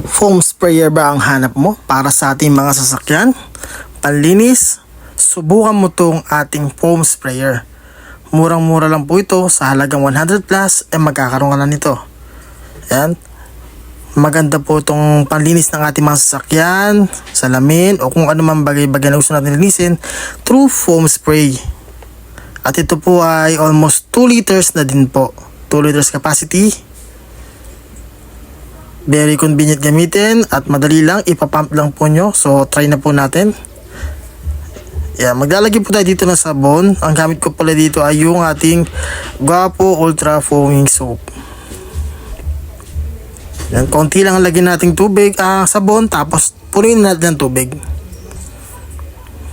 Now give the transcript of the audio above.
Foam sprayer ba ang hanap mo para sa ating mga sasakyan? Panlinis? Subukan mo tong ating foam sprayer. Murang-mura lang po ito, sa halagang 100 plus magkakaroon ka na nito. Yan. Maganda po itong panlinis ng ating mga sasakyan, salamin o kung ano man bagay-bagay na gusto natin linisin through foam spray. At ito po ay almost 2 liters na din po. 2 liters capacity. Very convenient gamitin at madali lang, ipapump lang po nyo. So try na po natin. Maglalagay po tayo dito ng sabon. Ang gamit ko pala dito ay yung ating Guapo Ultra Foaming Soap. Konti lang lagyan nating tubig, sabon, tapos punuin natin ng tubig.